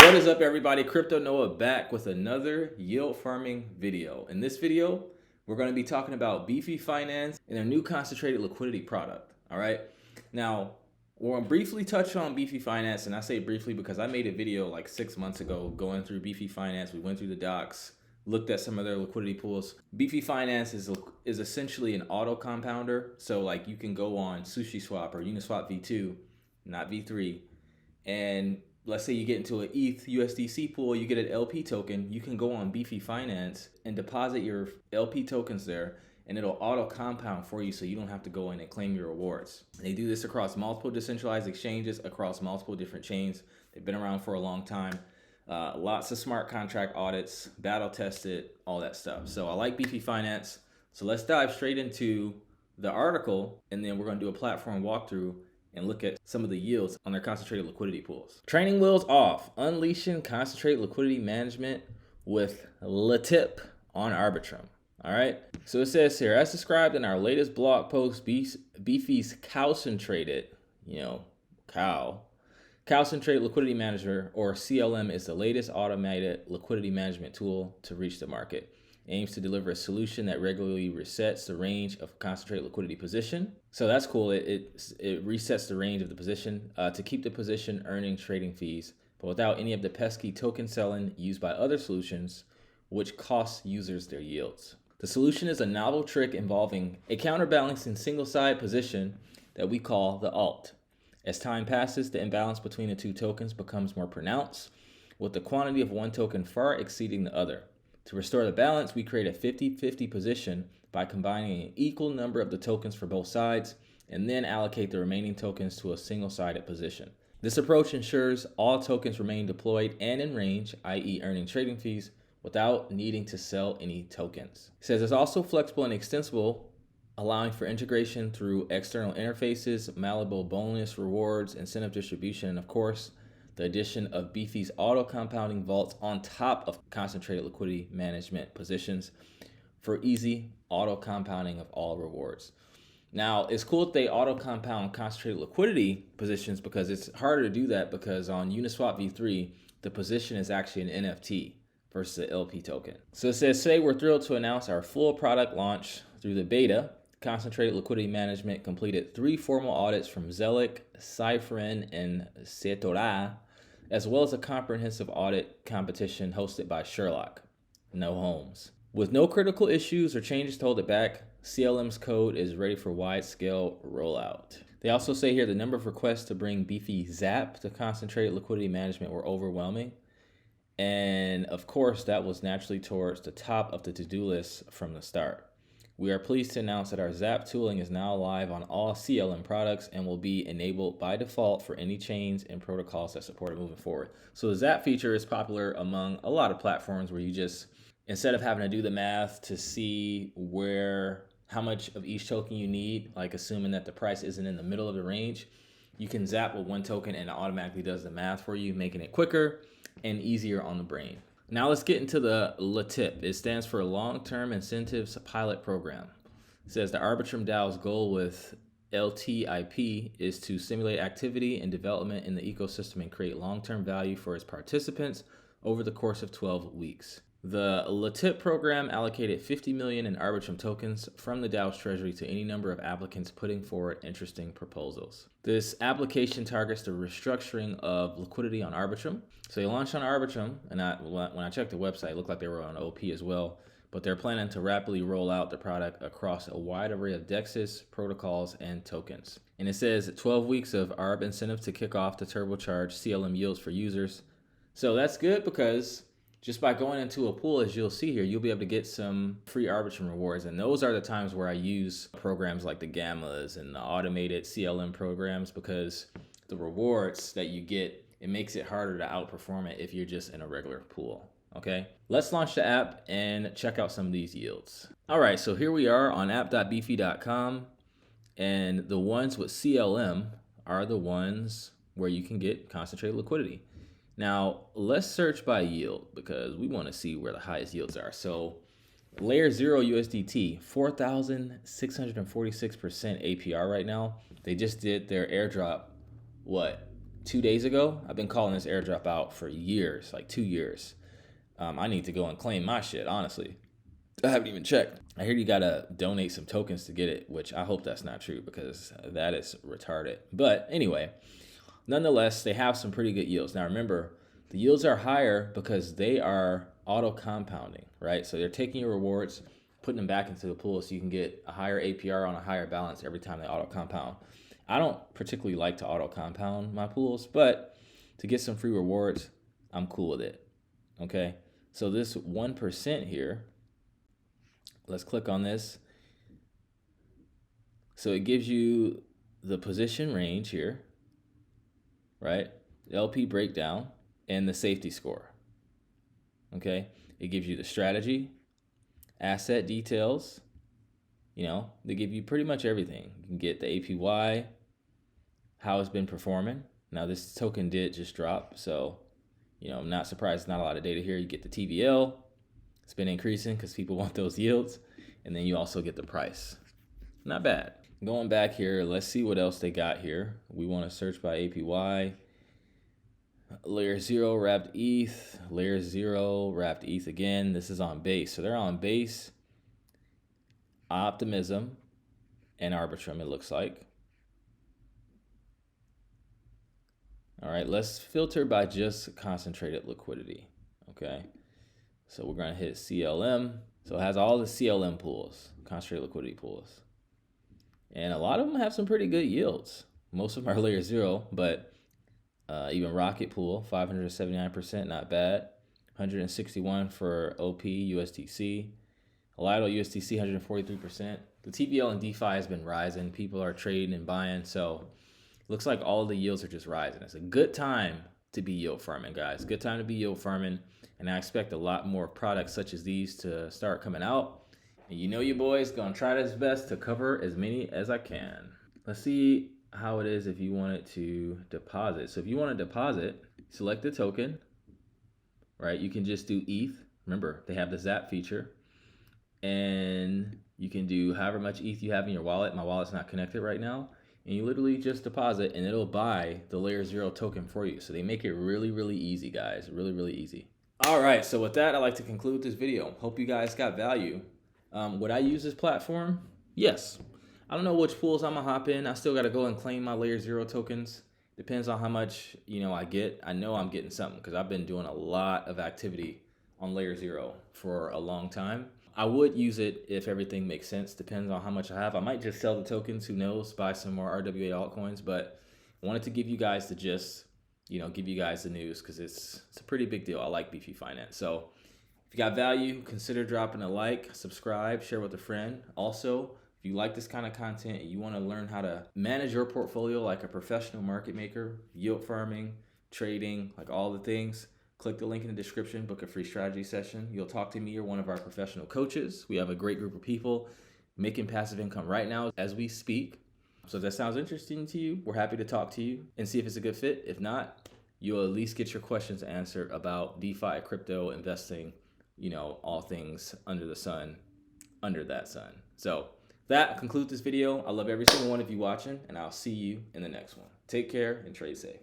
What is up, everybody? Crypto Noah back with another yield farming video. In this video, we're going to be talking about Beefy Finance and their new concentrated liquidity product. All right. Now, we're going to briefly touch on Beefy Finance, and I say briefly because I made a video like 6 months ago going through Beefy Finance. We went through the docs, looked at some of their liquidity pools. Beefy Finance is essentially an auto compounder. So like you can go on SushiSwap or Uniswap V2, not V3, and let's say you get into an ETH USDC pool, you get an LP token, you can go on Beefy Finance and deposit your LP tokens there, and it'll auto compound for you so you don't have to go in and claim your rewards. They do this across multiple decentralized exchanges, across multiple different chains. They've been around for a long time. Lots of smart contract audits, battle tested, all that stuff. So I like Beefy Finance. So let's dive straight into the article, and then we're going to do a platform walkthrough and look at some of the yields on their concentrated liquidity pools. Training wheels off, unleashing concentrated liquidity management with LTIP on Arbitrum. All right, so it says here, as described in our latest blog post, Beefy's concentrated, concentrated liquidity manager, or CLM, is the latest automated liquidity management tool to reach the market. Aims to deliver a solution that regularly resets the range of concentrated liquidity position. So that's cool. It resets the range of the position to keep the position earning trading fees, but without any of the pesky token selling used by other solutions, which costs users their yields. The solution is a novel trick involving a counterbalancing single side position that we call the alt. As time passes, the imbalance between the two tokens becomes more pronounced, with the quantity of one token far exceeding the other. To restore the balance, we create a 50-50 position by combining an equal number of the tokens for both sides and then allocate the remaining tokens to a single-sided position. This approach ensures all tokens remain deployed and in range, i.e. earning trading fees, without needing to sell any tokens. It says it's also flexible and extensible, allowing for integration through external interfaces, malleable bonus, rewards, incentive distribution, and of course, the addition of Beefy's auto compounding vaults on top of concentrated liquidity management positions for easy auto compounding of all rewards. Now, it's cool that they auto compound concentrated liquidity positions because it's harder to do that because on Uniswap V3, the position is actually an NFT versus an LP token. So it says, today we're thrilled to announce our full product launch through the beta. Concentrated liquidity management completed 3 formal audits from Zelic, Cypherin, and Setora, as well as a comprehensive audit competition hosted by Sherlock, no Holmes. With no critical issues or changes to hold it back, CLM's code is ready for wide-scale rollout. They also say here the number of requests to bring Beefy Zap to concentrated liquidity management were overwhelming. And of course, that was naturally towards the top of the to-do list from the start. We are pleased to announce that our Zap tooling is now live on all CLM products and will be enabled by default for any chains and protocols that support it moving forward. So the Zap feature is popular among a lot of platforms where you just, instead of having to do the math to see how much of each token you need, like assuming that the price isn't in the middle of the range, you can zap with one token and it automatically does the math for you, making it quicker and easier on the brain. Now let's get into the LTIP. It stands for Long-Term Incentives Pilot Program. It says the Arbitrum DAO's goal with LTIP is to stimulate activity and development in the ecosystem and create long-term value for its participants over the course of 12 weeks. The LTIP program allocated 50 million in Arbitrum tokens from the DAO's treasury to any number of applicants putting forward interesting proposals. This application targets the restructuring of liquidity on Arbitrum. So they launched on Arbitrum, and when I checked the website, it looked like they were on OP as well, but they're planning to rapidly roll out the product across a wide array of DEXs, protocols, and tokens. And it says 12 weeks of ARB incentive to kick off the turbocharged CLM yields for users. So that's good because just by going into a pool, as you'll see here, you'll be able to get some free Arbitrum rewards. And those are the times where I use programs like the Gammas and the automated CLM programs because the rewards that you get, it makes it harder to outperform it if you're just in a regular pool. Okay, let's launch the app and check out some of these yields. All right, so here we are on app.beefy.com. And the ones with CLM are the ones where you can get concentrated liquidity. Now, let's search by yield because we want to see where the highest yields are. So layer 0 USDT, 4,646% APR right now. They just did their airdrop, 2 days ago. I've been calling this airdrop out for years, like 2 years. I need to go and claim my shit, honestly. I haven't even checked. I hear you gotta donate some tokens to get it, which I hope that's not true because that is retarded. But anyway, nonetheless, they have some pretty good yields. Now remember, the yields are higher because they are auto compounding, right? So they're taking your rewards, putting them back into the pool so you can get a higher APR on a higher balance every time they auto compound. I don't particularly like to auto compound my pools, but to get some free rewards, I'm cool with it. Okay, so this 1% here, let's click on this. So it gives you the position range here, right? The LP breakdown and the safety score. Okay, it gives you the strategy, asset details. You know, they give you pretty much everything. You can get the APY, how it's been performing. Now this token did just drop, so you know, I'm not surprised. Not a lot of data here. You get the TVL. It's been increasing because people want those yields, and then you also get the price. Not bad. Going back here, let's see what else they got here. We want to search by APY. Layer 0 wrapped ETH, layer 0 wrapped ETH again. This is on base. So they're on base, optimism, and arbitrum, it looks like. All right, let's filter by just concentrated liquidity. Okay, so we're going to hit CLM. So it has all the CLM pools, concentrated liquidity pools. And a lot of them have some pretty good yields. Most of them are layer 0, but even Rocket Pool, 579%, not bad. 161 for OP USDC. Lido USDC, 143%. The TVL and DeFi has been rising. People are trading and buying, so looks like all the yields are just rising. It's a good time to be yield farming, guys. Good time to be yield farming, and I expect a lot more products such as these to start coming out. And you know your boy's gonna try his best to cover as many as I can. Let's see how it is if you wanted to deposit. So if you want to deposit, select the token, right? You can just do ETH. Remember, they have the Zap feature. And you can do however much ETH you have in your wallet. My wallet's not connected right now. And you literally just deposit and it'll buy the layer 0 token for you. So they make it really, really easy, guys. Really, really easy. All right, so with that, I'd like to conclude this video. Hope you guys got value. Would I use this platform? Yes. I don't know which pools I'm gonna hop in. I still gotta go and claim my layer 0 tokens. Depends on how much, you know, I get. I know I'm getting something because I've been doing a lot of activity on layer 0 for a long time. I would use it if everything makes sense. Depends on how much I have. I might just sell the tokens, who knows, buy some more RWA altcoins, but I wanted to give you guys the gist, you know, give you guys the news because it's a pretty big deal. I like Beefy Finance. So if you got value, consider dropping a like, subscribe, share with a friend. Also, if you like this kind of content and you want to learn how to manage your portfolio like a professional market maker, yield farming, trading, like all the things, click the link in the description, book a free strategy session. You'll talk to me or one of our professional coaches. We have a great group of people making passive income right now as we speak. So if that sounds interesting to you, we're happy to talk to you and see if it's a good fit. If not, you'll at least get your questions answered about DeFi, crypto, investing, you know, all things under the sun, under that sun. So that concludes this video. I love every single one of you watching, and I'll see you in the next one. Take care and trade safe.